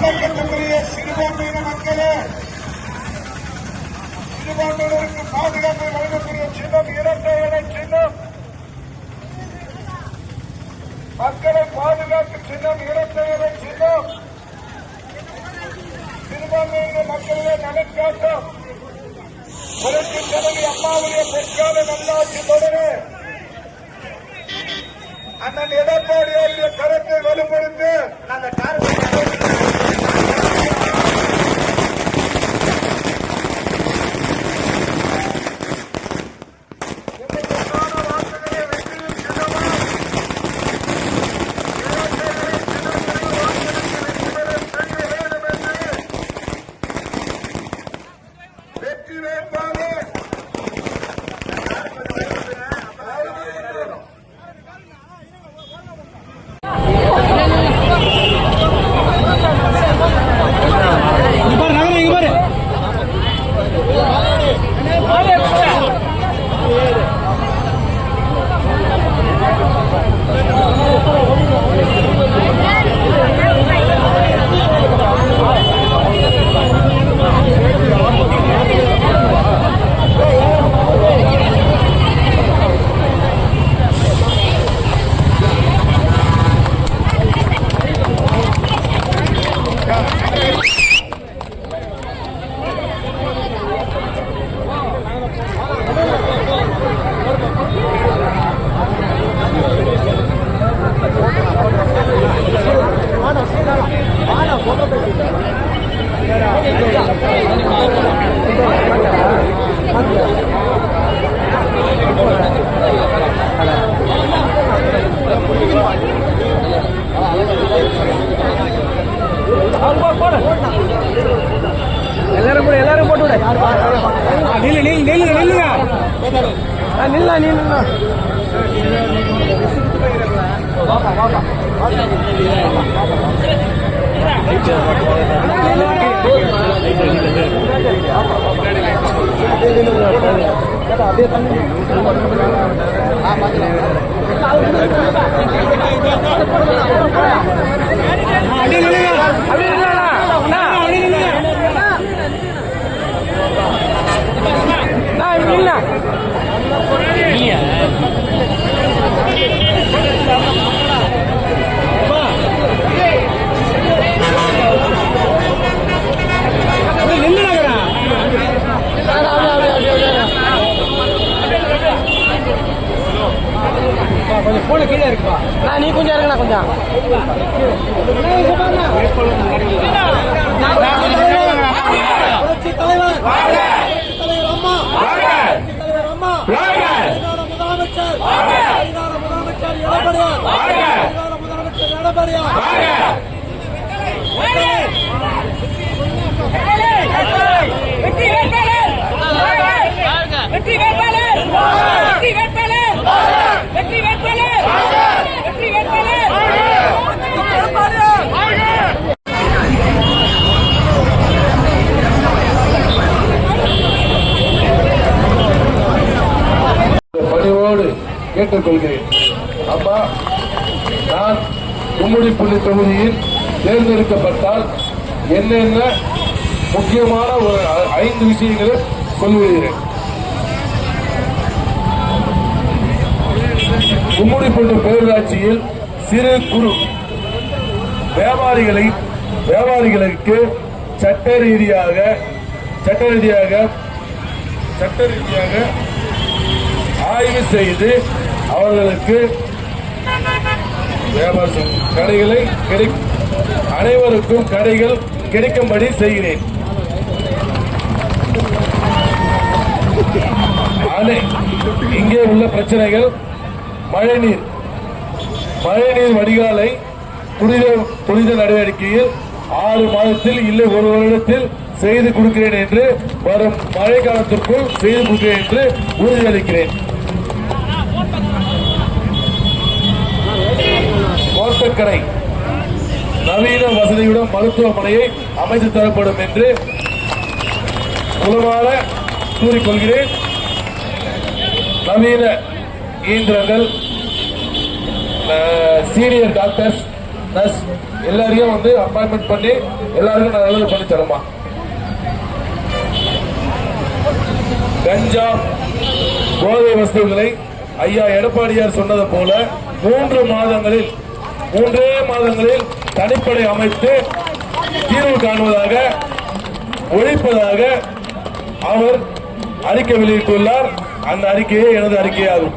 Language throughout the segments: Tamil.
வணக்கத்துக்குரிய சிறுபான்மையின மக்களே, சிறுபான்மையினருக்கு பாதுகாப்பை வழங்கக்கூடிய சின்னம் இரட்டை இலை சின்னம். மக்களை பாதுகாக்கும் சின்னம் இரட்டை இலை சின்னம். சிறுபான்மையின மக்களே நலன் காட்டும் புரட்சி தலைவி அம்மாவுடைய பொற்கால நல்லாட்சி தொடர அண்ணன் எடப்பாடியாருடைய கருத்தை வலுப்படுத்த அந்த எல்லாரும் போட்டு கொஞ்சம் போன கீழே இருக்குப்பா. நீ கொஞ்சம் இறங்கண்ணா கொஞ்சம். புரட்சி தலைவர் அம்மா, முதலமைச்சர் எடப்பாடியார், பணிவோடு கேட்டுக்கொள்கிறேன். அம்மா, நான் கும்மிடிப்பள்ளி தொகுதியில் தேர்ந்தெடுக்கப்பட்டால் என்னென்ன முக்கியமான ஒரு 5 விஷயங்களை சொல்லுகிறேன். கும்மிடிப்பள்ளி பேரூராட்சியில் சிறு குறு வியாபாரிகளுக்கு சட்ட ரீதியாக ஆய்வு செய்து அவர்களுக்கு கடைகளை அனைவருக்கும் கடைகள் கிடைக்கும்படி செய்கிறேன். இங்கே உள்ள பிரச்சனைகள் மழைநீர் வடிகாலை துரித நடவடிக்கையில் 6 மாதத்தில் இல்லை 1 வருடத்தில் செய்து கொடுக்கிறேன் என்று வரும் மழை காலத்திற்குள் செய்து கொடுக்கிறேன் என்று உறுதியளிக்கிறேன். கோட்டக்கரை நவீன வசதியுடன் மருத்துவமனையை அமைத்து தரப்படும் என்று உளமாற கூறிக்கொள்கிறேன். நவீன இயந்திரங்கள், சீனியர் டாக்டர்ஸ் நர்ஸ் எல்லாரையும் வந்து அப்பாயின்மெண்ட் பண்ணி எல்லாருக்கும் நல்லது பண்ணி தருமா. கஞ்சா போதை வஸ்துகளை ஐயா எடப்பாடியார் சொன்னது போல 3 மாதங்களில் தனிப்படை அமைத்து தீர்வு காணுவதாக ஒழிப்பதாக அவர் அறிக்கை வெளியிட்டுள்ளார். அந்த அறிக்கையே எனது அறிக்கையாகும்.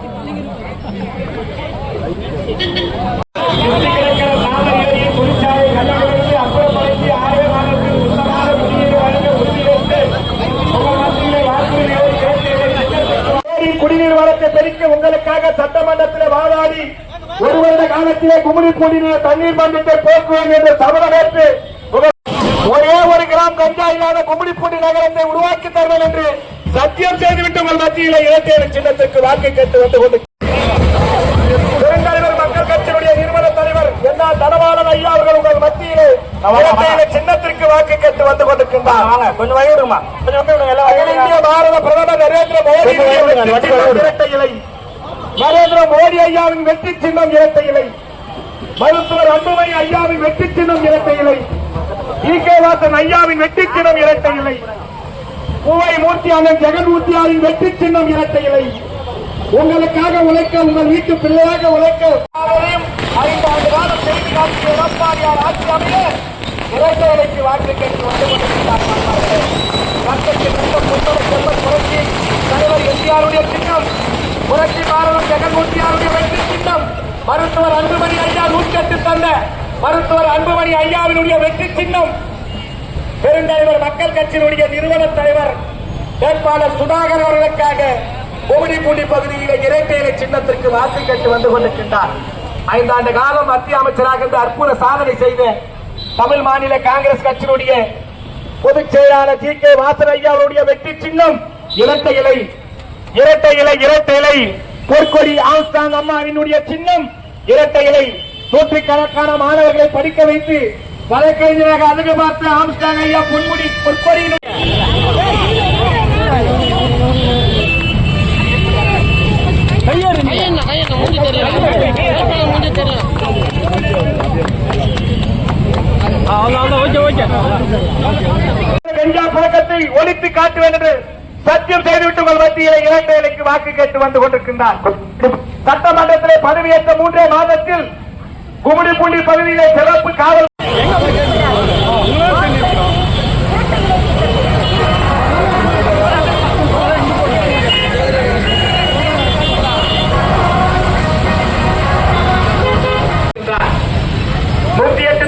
குடிநீர் வளத்தை பெருக்க உங்களுக்காக சட்டமன்றத்தில் வாதாடி 1 வருட காலத்திலே கும்மிடிப்பூண்டியில் தண்ணீர் மன்றத்தை போக்குவோம் என்று சபதமேற்று ஒரே 1 கிராம் கஞ்சா இல்லாத கும்மிடிப்பூண்டி நகரத்தை உருவாக்கி தருவேன் என்று சத்தியம் செய்துவிட்டு உங்கள் மத்தியில் இரட்டை சின்னத்திற்கு வாக்கு கேட்டு வந்து கொண்டு பெருந்தலைவர் மக்கள் கட்சியினுடைய நிறுவன தலைவர் என்ன தனபாலன் ஐயா அவர்கள் உங்கள் மத்தியிலே இரட்டை சின்னத்திற்கு வாக்கு கேட்டு வந்து கொண்டிருக்கின்றார். கொஞ்சம் வழிவிடுமா, இந்திய பாரத பிரதமர் நரேந்திர மோடி இரட்டை இலை, நரேந்திர மோடி ஐயாவின் வெற்றி சின்னம் இரட்டை இலை, மருத்துவர் அன்புமணி ஐயாவின் வெற்றி சின்னம் இரட்டை இலை, ஈகே வாசன் ஐயாவின் வெற்றி சின்னம் இரட்டை இலை, பூவை மூர்த்தி அண்ணன் ஜெகன்மூர்த்தியாவின் வெற்றி சின்னம் இரட்டை இலை. உங்களுக்காக உழைக்க, உங்கள் வீட்டு பிள்ளையாக உழைக்க 5 ஆண்டு காலம் செய்தி காட்சிய எடப்பாடியார் ஆட்சி அமைய இரட்டை இலைக்கு வாக்கு கேட்டு வந்து கொண்டிருக்கிறார். புரட்சி தலைவர் எம்ஜிஆருடைய சின்னம், புரட்சி பாரதம் ஜெகன்மூர்த்தியாருடைய வெற்றி சின்னம், மருத்துவர் அன்புமணி ஐயா 108 தந்த மருத்துவர் அன்புமணி ஐயாவினுடைய வெற்றி சின்னம், பெருந்தலைவர் மக்கள் கட்சியினுடைய நிறுவன தலைவர் வேட்பாளர் சுதாகர் அவர்களுக்காக கும்மிடிப்பூண்டி பகுதியில் இரட்டை இலை சின்னத்திற்கு வாக்கு கேட்டு வந்து கொண்டிருக்கின்றார். 5 ஆண்டு காலம் மத்திய அமைச்சராக இந்த அற்புத சாதனை செய்த தமிழ் மாநில காங்கிரஸ் கட்சியினுடைய பொதுச் செயலாளர் ஜி.கே. வாசன் ஐயா அவருடைய வெற்றி சின்னம் இரட்டை இலை, இரட்டை இலை, இரட்டை இலை. பொற்கொடி ஆம்ஸ்டாங் அம்மாவினுடைய சின்னம் இரட்டை இலை. நூற்றுக்கணக்கான மாணவர்களை படிக்க வைத்து வழக்கறிஞராக அழகு பார்த்த ஆம்ஸ்டாங் ஐயா பொன்முடி பொற்கொடி கஞ்சா புழக்கத்தை ஒழித்து காட்டுவேன் என்று சத்தியம் செய்துவிட்டு உங்கள் மத்தியில் இரட்டை இலைக்கு வாக்கு கேட்டு வந்து கொண்டிருக்கின்றார். சட்டமன்றத்திலே பதவியேற்ற 3 மாதத்தில் கும்மிடிப்பூண்டி பகுதியிலே சிறப்பு காவல்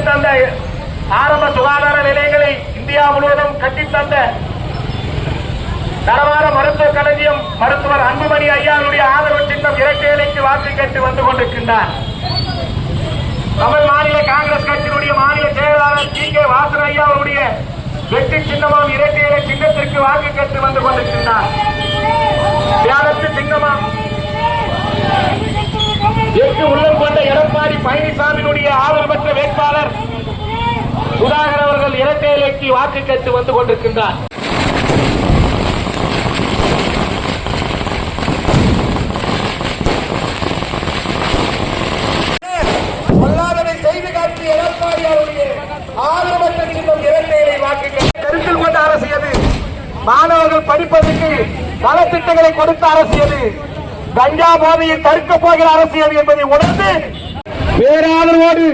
தந்த ஆரம்ப சுகாதார நிலையங்களை இந்தியா முழுவதும் கட்டித்தந்த தரவார மருத்துவ களஞ்சியம் மருத்துவர் அன்புமணி ஐயாவுடைய ஆதரவு சின்னம் இரட்டை இலைக்கு வாக்கு கேட்டு வந்து கொண்டிருக்கின்றார். தமிழ் மாநில காங்கிரஸ் கட்சியினுடைய மாநில செயலாளர் ஜி.கே. வாசன் ஐயா அவருடைய வெற்றி சின்னமாம் இரட்டை இலை சின்னத்திற்கு வாக்கு கேட்டு வந்து கொண்டிருக்கின்றார். தியாகத்து சின்னமாம் எட்டு உள்ளம் கொண்ட எடப்பாடி பழனிசாமியினுடைய ஆதரவு பெற்ற வேட்பாளர் சுதாகர் அவர்கள் இரட்டை இலைக்கு வாக்கு கேட்டு வந்து கொண்டிருக்கின்றார். பொருளாதார செய்தி காட்சி எடப்பாடி அவருடைய ஆதரவு பெற்ற சின்னம் இரட்டை இலை வாக்கு கருத்தில் கொண்ட அரசு எது? மாணவர்கள் படிப்பதற்கு பல திட்டங்களை கொடுத்த அரசு எது? கஞ்சா போதையை தடுக்க போகிற அரசியல் என்பதை உணர்ந்து பேராதரவோடு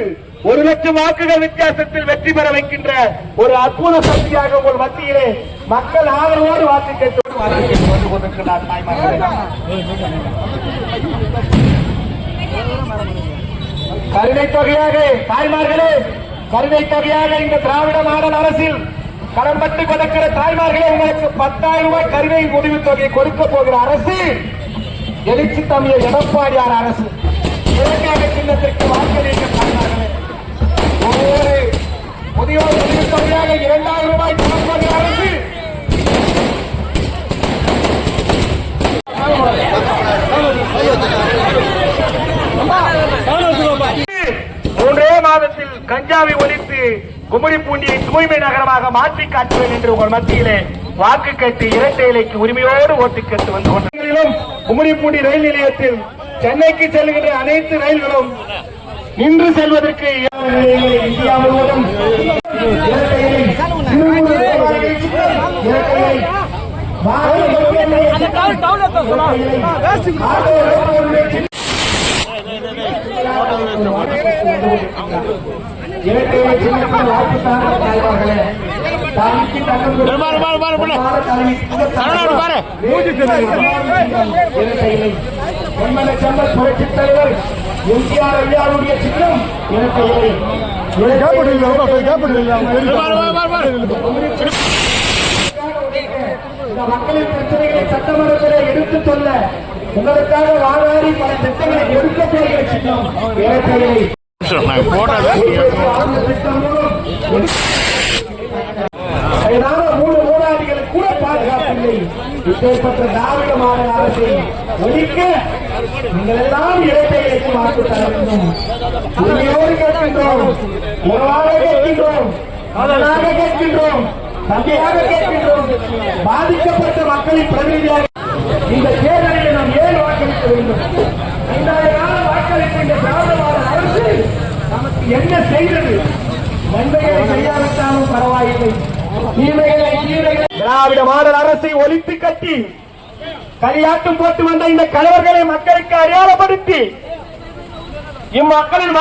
1 லட்சம் வாக்குகள் வித்தியாசத்தில் வெற்றி பெற வைக்கின்ற ஒரு அற்புத சக்தியாக உங்கள் மத்தியிலே மக்கள் ஆதரவோடு வாக்கு கேட்டு வந்து கொண்டிருக்கிறார். கருணை தொகையாக தாய்மார்களே, கருணை தொகையாக இந்த திராவிட மாடல் அரசில் கடன்பட்டு கொடுக்கிற தாய்மார்களே, உங்களுக்கு 10,000 ரூபாய் கருணை முடிவு தொகையை கொடுக்க போகிற அரசு எழுச்சி தமிழர் எடப்பாடியார் அரசு. இரட்டை சின்னத்திற்கு வாக்களிக்க தாய்மார்களே, ஒவ்வொரு முதியோர் முடிவு தொகையாக 2,000 ரூபாய் கொடுப்போகிற அரசு. மூன்றே மாதத்தில் கஞ்சாவை ஒழித்து கும்மிடிப்பூண்டியை தூய்மை நகரமாக மாற்றி காட்டுவேன் என்று உங்கள் மத்தியிலே வாக்கு கேட்டு இரட்டை இலைக்கு உரிமையோடு ஓட்டு கேட்டு வந்து கொண்டிருக்கிறோம். கும்மிடிப்பூண்டி ரயில் நிலையத்தில் சென்னைக்கு செல்கின்ற அனைத்து ரயில்களும் நின்று செல்வதற்கு இந்தியா முழுவதும் இரட்டையை, திருமூர் தேவாலய சின்னம் இரட்டையை, இரட்டையை சின்னத்தில் வாக்குத்தான தலைவர்களே தலைக்கு தங்கம் இரட்டையிலை எம்எல்ஏ செம்பல் புரட்சித் தலைவர் எம்ஜிஆர் ஐயாவுடைய சின்னம் இரட்டையிலை இந்த மக்களின் பிரச்சனைகளை சட்டமன்றத்தில் எடுத்துச் சொல்ல உங்களுக்காக வாழாடி பல திட்டங்களை எடுக்க போகிற சின்னம் இரட்டையிலை மூடாடிகளுக்கு கூட பாதுகாப்பில்லை. இப்பேற்பட்ட திராவிட மாடல் அரசை ஒழிக்க நீங்கள் எல்லாம் இரட்டையிலைக்கு வாக்கு தர வேண்டும். உண்மையோடு கேட்கின்றோம், உறவாக கேட்கின்றோம், அதனாக கேட்கின்றோம், தந்தையாக கேட்கின்றோம். பாதிக்கப்பட்ட மக்களின் பிரதிநிதியாக இந்த தேர்தலில் நாம் ஏன் வாக்களிக்க வேண்டும்? 5,000 நாள் வாக்களித்த இந்த திராவிட மாடல் அரசு நமக்கு என்ன செய்தது? நன்மைகளை செய்யாவிட்டாலும் பரவாயில்லை, திராவிட மாடல் அரசை ஒழித்து கட்டி களியாட்டம் போட்டு வந்த இந்த கணவர்களை மக்களுக்கு அடையாளப்படுத்தி இம்மக்களின்